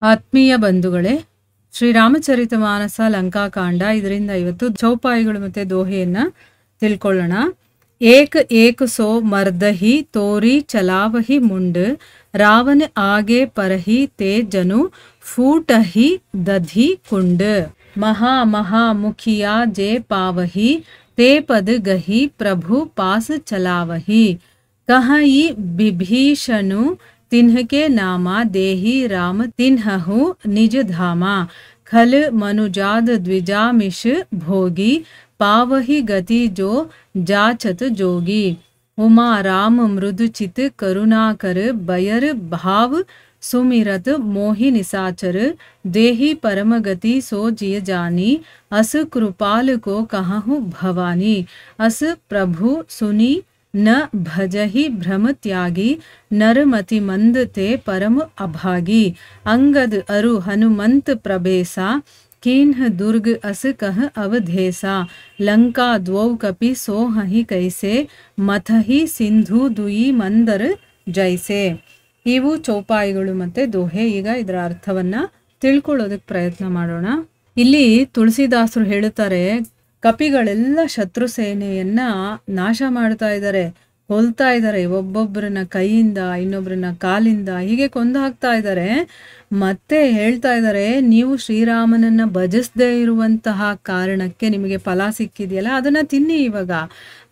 ಆತ್ಮೀಯ ಬಂಧುಗಳೇ, ಶ್ರೀರಾಮಚರಿತಮಾನಸ ಲಂಕಾಕಾಂಡ ಇದರಿಂದ ಇವತ್ತು ಚೌಪಾಯಿಗಳು ಮತ್ತೆ ದೋಹೆಯನ್ನ ತಿಳ್ಕೊಳ್ಳೋಣ. ಏಕ್ ಏಕ್ ಸೋ ಮರ್ದಹಿ ತೋರಿ ಚಲಾವಹಿ ಮುಂಡ್ ರಾವಣ ಆಗೆ ಪರಹಿ ತೇ ಜನು ಫೂಟಹಿ ದಧಿ ಕುಂಡ್ ಮಹಾ ಮಹಾ ಮುಖಿಯಾ ಜೆ ಪಾವಹಿ ते पद गही प्रभु पास चलावही कहि विभीषणु तिन्हके नामा देही राम तिन्हु निज धामा खल मनुजाद द्विजामिष भोगी पावही गति जो जाचत जोगी उमा राम मृदुचित करुणाकर बयर भाव सुमिरत मोहि निसाचर देही परम गति सो जिय जानी अस कृपाल को कहूँ भवानी अस प्रभु सुनी न भजहि भ्रम त्यागी नरमति मंद ते परम अभागी अंगद अरु हनुमंत प्रभेसा कीन्ह दुर्ग अस कह अवधेसा लंका द्वौ कपि सोहहि कैसे मथहि सिंधु दुई मंदर जैसे. ಇವು ಚೌಪಾಯಿಗಳು ಮತ್ತೆ ದೋಹೆ. ಈಗ ಇದರ ಅರ್ಥವನ್ನ ತಿಳ್ಕೊಳ್ಳೋದಕ್ಕೆ ಪ್ರಯತ್ನ ಮಾಡೋಣ. ಇಲ್ಲಿ ತುಳಸಿದಾಸರು ಹೇಳುತ್ತಾರೆ, ಕಪಿಗಳೆಲ್ಲ ಶತ್ರು ಸೇನೆಯನ್ನ ನಾಶ ಮಾಡ್ತಾ ಇದ್ದಾರೆ, ಕೊಲ್ತಾ ಇದ್ದಾರೆ, ಒಬ್ಬೊಬ್ಬರನ್ನ ಕೈಯಿಂದ ಇನ್ನೊಬ್ಬರನ್ನ ಕಾಲಿಂದ ಹೀಗೆ ಕೊಂದು ಹಾಕ್ತಾ ಇದ್ದಾರೆ. ಮತ್ತೆ ಹೇಳ್ತಾ ಇದ್ದಾರೆ, ನೀವು ಶ್ರೀರಾಮನನ್ನ ಭಜಿಸದೇ ಇರುವಂತಹ ಕಾರಣಕ್ಕೆ ನಿಮಗೆ ಫಲ ಸಿಕ್ಕಿದೆಯಲ್ಲ ಅದನ್ನ ತಿನ್ನಿ. ಇವಾಗ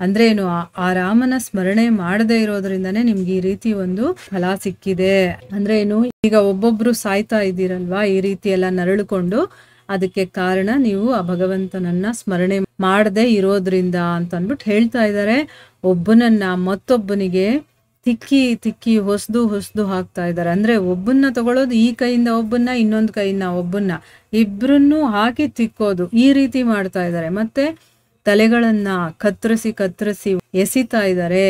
ಅಂದ್ರೆ ಏನು, ಆ ರಾಮನ ಸ್ಮರಣೆ ಮಾಡದೇ ಇರೋದ್ರಿಂದಾನೇ ನಿಮ್ಗೆ ಈ ರೀತಿ ಒಂದು ಫಲ ಸಿಕ್ಕಿದೆ. ಅಂದ್ರೆ ಏನು, ಈಗ ಒಬ್ಬೊಬ್ರು ಸಾಯ್ತಾ ಇದ್ದೀರಲ್ವಾ ಈ ರೀತಿ ಎಲ್ಲ ನರಳುಕೊಂಡು, ಅದಕ್ಕೆ ಕಾರಣ ನೀವು ಆ ಭಗವಂತನನ್ನ ಸ್ಮರಣೆ ಮಾಡದೇ ಇರೋದ್ರಿಂದ ಅಂತ ಅಂದ್ಬಿಟ್ಟು ಹೇಳ್ತಾ ಇದ್ದಾರೆ. ಒಬ್ಬನನ್ನ ಮತ್ತೊಬ್ಬನಿಗೆ ತಿಕ್ಕಿ ತಿಕ್ಕಿ ಹೊಸ್ದು ಹಾಕ್ತಾ ಇದ್ದಾರೆ. ಅಂದ್ರೆ ಒಬ್ಬನ್ನ ತಗೊಳ್ಳೋದು, ಈ ಕೈಯಿಂದ ಒಬ್ಬನ್ನ, ಇನ್ನೊಂದು ಕೈಯಿಂದ ಒಬ್ಬನ್ನ, ಇಬ್ರನ್ನು ಹಾಕಿ ತಿಕ್ಕೋದು, ಈ ರೀತಿ ಮಾಡ್ತಾ ಇದ್ದಾರೆ. ಮತ್ತೆ ತಲೆಗಳನ್ನ ಕತ್ತರಿಸಿ ಎಸಿತಾ ಇದ್ದಾರೆ.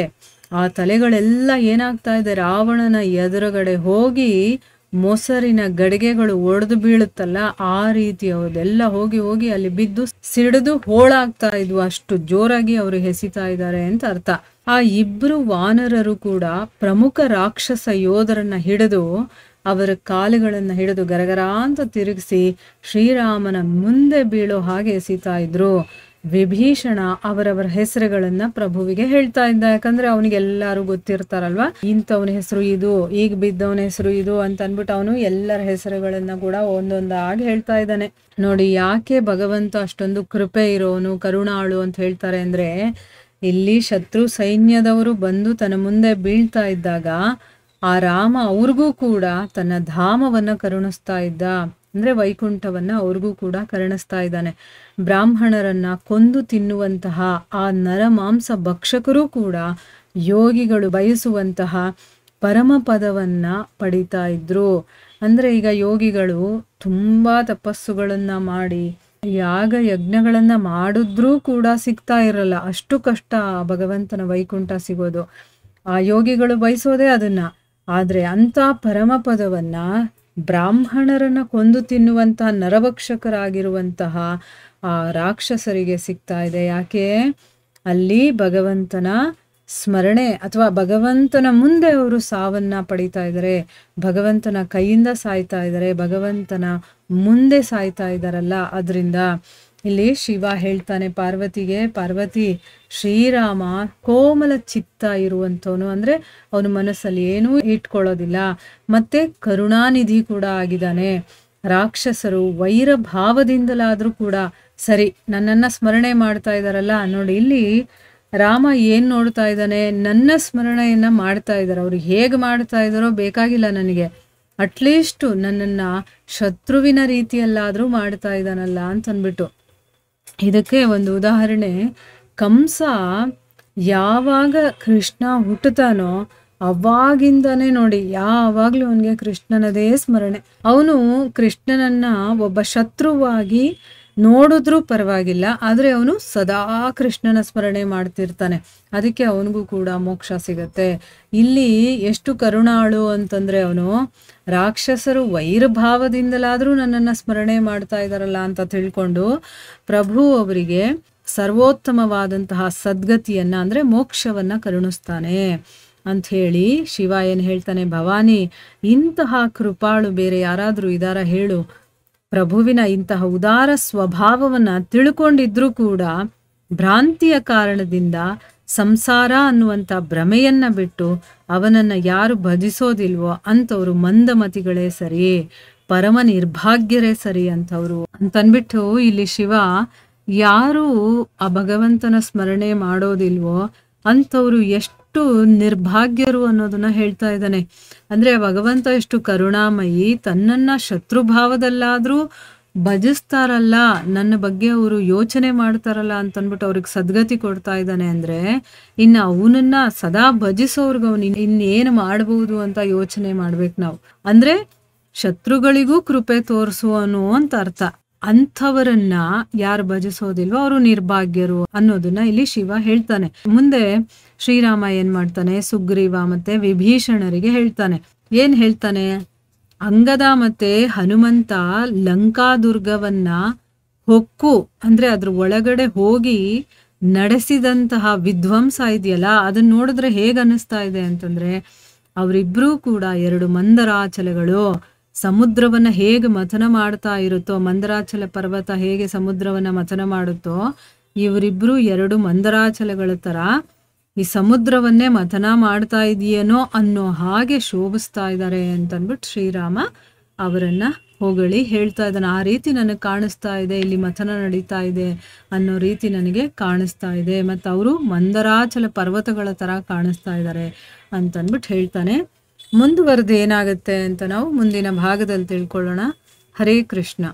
ಆ ತಲೆಗಳೆಲ್ಲ ಏನಾಗ್ತಾ ಇದೆ, ರಾವಣನ ಎದುರುಗಡೆ ಹೋಗಿ ಮೊಸರಿನ ಗಡಿಗೆಗಳು ಒಡೆದು ಬೀಳುತ್ತಲ್ಲ ಆ ರೀತಿ ಅದೆಲ್ಲ ಹೋಗಿ ಅಲ್ಲಿ ಬಿದ್ದು ಸಿಡಿದು ಹೋಳಾಗ್ತಾ ಇದ್ವು, ಅಷ್ಟು ಜೋರಾಗಿ ಅವರು ಎಸಿತಾ ಇದ್ದಾರೆ ಅಂತ ಅರ್ಥ. ಆ ಇಬ್ರು ವಾನರರು ಕೂಡ ಪ್ರಮುಖ ರಾಕ್ಷಸ ಯೋಧರನ್ನ ಹಿಡಿದು ಅವರ ಕಾಲುಗಳನ್ನ ಹಿಡಿದು ಗರಗರ ಅಂತ ತಿರುಗಿಸಿ ಶ್ರೀರಾಮನ ಮುಂದೆ ಬೀಳೋ ಹಾಗೆ ಎಸಿತಾ ಇದ್ರು. ವಿಭೀಷಣ ಅವರವರ ಹೆಸರುಗಳನ್ನ ಪ್ರಭುವಿಗೆ ಹೇಳ್ತಾ ಇದ್ದ. ಯಾಕಂದ್ರೆ ಅವನಿಗೆಲ್ಲಾರು ಗೊತ್ತಿರ್ತಾರಲ್ವಾ, ಇಂಥವನ ಹೆಸರು ಇದು, ಈಗ ಬಿದ್ದವನ ಹೆಸರು ಇದು ಅಂತ ಅನ್ಬಿಟ್ಟು ಅವನು ಎಲ್ಲರ ಹೆಸರುಗಳನ್ನ ಕೂಡ ಒಂದೊಂದಾಗಿ ಹೇಳ್ತಾ ಇದ್ದಾನೆ. ನೋಡಿ, ಯಾಕೆ ಭಗವಂತ ಅಷ್ಟೊಂದು ಕೃಪೆ ಇರೋನು, ಕರುಣಾಳು ಅಂತ ಹೇಳ್ತಾರೆ ಅಂದ್ರೆ, ಇಲ್ಲಿ ಶತ್ರು ಸೈನ್ಯದವರು ಬಂದು ತನ್ನ ಮುಂದೆ ಬೀಳ್ತಾ ಇದ್ದಾಗ ಆ ರಾಮ ಅವ್ರಿಗೂ ಕೂಡ ತನ್ನ ಧಾಮವನ್ನ ಕರುಣಿಸ್ತಾ ಇದ್ದ. ಅಂದ್ರೆ ವೈಕುಂಠವನ್ನ ಅವ್ರಿಗೂ ಕೂಡ ಕರುಣಿಸ್ತಾ ಇದ್ದಾನೆ. ಬ್ರಾಹ್ಮಣರನ್ನ ಕೊಂದು ತಿನ್ನುವಂತಹ ಆ ನರಮಾಂಸ ಭಕ್ಷಕರು ಕೂಡ ಯೋಗಿಗಳು ಬಯಸುವಂತಹ ಪರಮ ಪದವನ್ನ ಪಡಿತಾ ಇದ್ರು. ಅಂದ್ರೆ ಈಗ ಯೋಗಿಗಳು ತುಂಬಾ ತಪಸ್ಸುಗಳನ್ನ ಮಾಡಿ ಯಾಗ ಯಜ್ಞಗಳನ್ನ ಮಾಡಿದ್ರೂ ಕೂಡ ಸಿಗ್ತಾ ಇರಲ್ಲ, ಅಷ್ಟು ಕಷ್ಟ ಭಗವಂತನ ವೈಕುಂಠ ಸಿಗೋದು. ಆ ಯೋಗಿಗಳು ಬಯಸೋದೇ ಅದನ್ನ. ಆದ್ರೆ ಅಂತ ಪರಮ ಪದವನ್ನ ಬ್ರಾಹ್ಮಣರನ್ನ ಕೊಂದು ತಿನ್ನುವಂತಹ ನರಭಕ್ಷಕರಾಗಿರುವಂತಹ ಆ ರಾಕ್ಷಸರಿಗೆ ಸಿಗ್ತಾ ಇದೆ. ಯಾಕೆ, ಅಲ್ಲಿ ಭಗವಂತನ ಸ್ಮರಣೆ ಅಥವಾ ಭಗವಂತನ ಮುಂದೆ ಅವರು ಸಾವನ್ನ ಪಡಿತಾ ಇದ್ದಾರೆ, ಭಗವಂತನ ಕೈಯಿಂದ ಸಾಯ್ತಾ ಇದ್ದಾರೆ, ಭಗವಂತನ ಮುಂದೆ ಸಾಯ್ತಾ ಇದ್ದಾರಲ್ಲ. ಅದರಿಂದ ಇಲ್ಲಿ ಶಿವ ಹೇಳ್ತಾನೆ ಪಾರ್ವತಿಗೆ, ಪಾರ್ವತಿ ಶ್ರೀರಾಮ ಕೋಮಲ ಚಿತ್ತ ಇರುವಂಥವನು, ಅಂದ್ರೆ ಅವನ ಮನಸ್ಸಲ್ಲಿ ಏನೂ ಇಟ್ಕೊಳ್ಳೋದಿಲ್ಲ, ಮತ್ತೆ ಕರುಣಾನಿಧಿ ಕೂಡ ಆಗಿದ್ದಾನೆ. ರಾಕ್ಷಸರು ವೈರ ಭಾವದಿಂದಲಾದ್ರೂ ಕೂಡ ಸರಿ ನನ್ನನ್ನ ಸ್ಮರಣೆ ಮಾಡ್ತಾ ಇದ್ದಾರಲ್ಲ. ನೋಡಿ, ಇಲ್ಲಿ ರಾಮ ಏನ್ ನೋಡ್ತಾ ಇದ್ದಾನೆ, ನನ್ನ ಸ್ಮರಣೆಯನ್ನ ಮಾಡ್ತಾ ಇದ್ದಾರೆ. ಅವ್ರಿಗೆ ಹೇಗೆ ಮಾಡ್ತಾ ಇದ್ದಾರೋ ಬೇಕಾಗಿಲ್ಲ ನನಗೆ, ಅಟ್ಲೀಸ್ಟ್ ನನ್ನನ್ನ ಶತ್ರುವಿನ ರೀತಿಯಲ್ಲಾದ್ರೂ ಮಾಡ್ತಾ ಇದ್ದಾನಲ್ಲ ಅಂತ ಅಂದ್ಬಿಟ್ಟು. ಇದಕ್ಕೆ ಒಂದು ಉದಾಹರಣೆ, ಕಂಸ ಯಾವಾಗ ಕೃಷ್ಣ ಹುಟ್ಟುತ್ತಾನೋ ಅವಾಗಿಂದನೇ ನೋಡಿ ಯಾವಾಗ್ಲೂ ಅವನಿಗೆ ಕೃಷ್ಣನದೇ ಸ್ಮರಣೆ. ಅವನು ಕೃಷ್ಣನನ್ನ ಒಬ್ಬ ಶತ್ರುವಾಗಿ ನೋಡಿದ್ರೂ ಪರವಾಗಿಲ್ಲ, ಆದ್ರೆ ಅವನು ಸದಾ ಕೃಷ್ಣನ ಸ್ಮರಣೆ ಮಾಡ್ತಿರ್ತಾನೆ. ಅದಕ್ಕೆ ಅವನಿಗೂ ಕೂಡ ಮೋಕ್ಷ ಸಿಗತ್ತೆ. ಇಲ್ಲಿ ಎಷ್ಟು ಕರುಣಾಳು ಅಂತಂದ್ರೆ, ಅವನು ರಾಕ್ಷಸರು ವೈರಭಾವದಿಂದಲಾದ್ರೂ ನನ್ನನ್ನ ಸ್ಮರಣೆ ಮಾಡ್ತಾ ಇದ್ದಾರಲ್ಲ ಅಂತ ತಿಳ್ಕೊಂಡು ಪ್ರಭು ಅವರಿಗೆ ಸರ್ವೋತ್ತಮವಾದಂತಹ ಸದ್ಗತಿಯನ್ನ ಅಂದ್ರೆ ಮೋಕ್ಷವನ್ನ ಕರುಣಿಸ್ತಾನೆ. ಅಂತ ಹೇಳಿ ಶಿವ ಏನು ಹೇಳ್ತಾನೆ, ಭವಾನಿ ಇಂತಹ ಕೃಪಾಳು ಬೇರೆ ಯಾರಾದರೂ ಇದಾರ ಹೇಳು, ಪ್ರಭುವಿನ ಇಂತಹ ಉದಾರ ಸ್ವಭಾವವನ್ನ ತಿಳ್ಕೊಂಡಿದ್ರೂ ಕೂಡ ಭ್ರಾಂತಿಯ ಕಾರಣದಿಂದ ಸಂಸಾರ ಅನ್ನುವಂಥ ಭ್ರಮೆಯನ್ನ ಬಿಟ್ಟು ಅವನನ್ನ ಯಾರು ಭಜಿಸೋದಿಲ್ವೋ ಅಂಥವ್ರು ಮಂದಮತಿಗಳೇ ಸರಿ, ಪರಮ ನಿರ್ಭಾಗ್ಯರೇ ಸರಿ ಅಂಥವ್ರು ಅಂತನ್ಬಿಟ್ಟು ಇಲ್ಲಿ ಶಿವ ಯಾರು ಆ ಭಗವಂತನ ಸ್ಮರಣೆ ಮಾಡೋದಿಲ್ವೋ ಅಂಥವ್ರು ಎಷ್ಟು ನಿರ್ಭಾಗ್ಯರು ಅನ್ನೋದನ್ನ ಹೇಳ್ತಾ ಇದ್ದಾನೆ. ಅಂದ್ರೆ ಭಗವಂತ ಎಷ್ಟು ಕರುಣಾಮಯಿ, ತನ್ನನ್ನ ಶತ್ರುಭಾವದಲ್ಲಾದ್ರೂ ಭಜಿಸ್ತಾರಲ್ಲ, ನನ್ನ ಬಗ್ಗೆ ಅವರು ಯೋಚನೆ ಮಾಡ್ತಾರಲ್ಲ ಅಂತನ್ಬಿಟ್ಟು ಅವ್ರಿಗೆ ಸದ್ಗತಿ ಕೊಡ್ತಾ ಇದ್ದಾನೆ. ಅಂದ್ರೆ ಇನ್ನು ಅವನನ್ನ ಸದಾ ಭಜಿಸೋರ್ಗ ಅವನು ಇನ್ನೇನು ಮಾಡ್ಬೋದು ಅಂತ ಯೋಚನೆ ಮಾಡ್ಬೇಕು ನಾವು. ಅಂದ್ರೆ ಶತ್ರುಗಳಿಗೂ ಕೃಪೆ ತೋರಿಸುವನು ಅಂತ ಅರ್ಥ. ಅಂಥವರನ್ನ ಯಾರು ಭಜಿಸೋದಿಲ್ವೋ ಅವರು ನಿರ್ಭಾಗ್ಯರು ಅನ್ನೋದನ್ನ ಇಲ್ಲಿ ಶಿವ ಹೇಳ್ತಾನೆ. ಮುಂದೆ ಶ್ರೀರಾಮ ಏನ್ ಮಾಡ್ತಾನೆ, ಸುಗ್ರೀವ ಮತ್ತೆ ವಿಭೀಷಣರಿಗೆ ಹೇಳ್ತಾನೆ. ಏನ್ ಹೇಳ್ತಾನೆ, ಅಂಗದ ಮತ್ತೆ ಹನುಮಂತ ಲಂಕಾದುರ್ಗವನ್ನ ಹೊಕ್ಕು ಅಂದ್ರೆ ಅದ್ರ ಒಳಗಡೆ ಹೋಗಿ ನಡೆಸಿದಂತಹ ವಿಧ್ವಂಸ ಇದೆಯಲ್ಲ, ಅದನ್ನ ನೋಡಿದ್ರೆ ಹೇಗ್ ಅನಿಸ್ತಾ ಇದೆ ಅಂತಂದ್ರೆ, ಅವರಿಬ್ರೂ ಕೂಡ ಎರಡು ಮಂದರಾಚಲಗಳು ಸಮುದ್ರವನ್ನ ಹೇಗೆ ಮಥನ ಮಾಡ್ತಾ ಇರುತ್ತೋ, ಮಂದರಾಚಲ ಪರ್ವತ ಹೇಗೆ ಸಮುದ್ರವನ್ನ ಮಥನ ಮಾಡುತ್ತೋ, ಇವರಿಬ್ರು ಎರಡು ಮಂದರಾಚಲಗಳ ತರ ಈ ಸಮುದ್ರವನ್ನೇ ಮಥನ ಮಾಡ್ತಾ ಇದೆಯೇನೋ ಅನ್ನೋ ಹಾಗೆ ಶೋಭಿಸ್ತಾ ಇದ್ದಾರೆ ಅಂತನ್ಬಿಟ್ಟು ಶ್ರೀರಾಮ ಅವರನ್ನ ಹೊಗಳಿ ಹೇಳ್ತಾ ಇದ್ದಾನೆ. ಆ ರೀತಿ ನನಗೆ ಕಾಣಿಸ್ತಾ ಇದೆ, ಇಲ್ಲಿ ಮಥನ ನಡೀತಾ ಇದೆ ಅನ್ನೋ ರೀತಿ ನನಗೆ ಕಾಣಿಸ್ತಾ ಇದೆ, ಮತ್ತು ಅವರು ಮಂದರಾಚಲ ಪರ್ವತಗಳ ತರ ಕಾಣಿಸ್ತಾ ಇದ್ದಾರೆ ಅಂತನ್ಬಿಟ್ಟು ಹೇಳ್ತಾನೆ. ಮುಂದುವರೆದು ಏನಾಗುತ್ತೆ ಅಂತ ನಾವು ಮುಂದಿನ ಭಾಗದಲ್ಲಿ ತಿಳ್ಕೊಳ್ಳೋಣ. ಹರೇ ಕೃಷ್ಣ.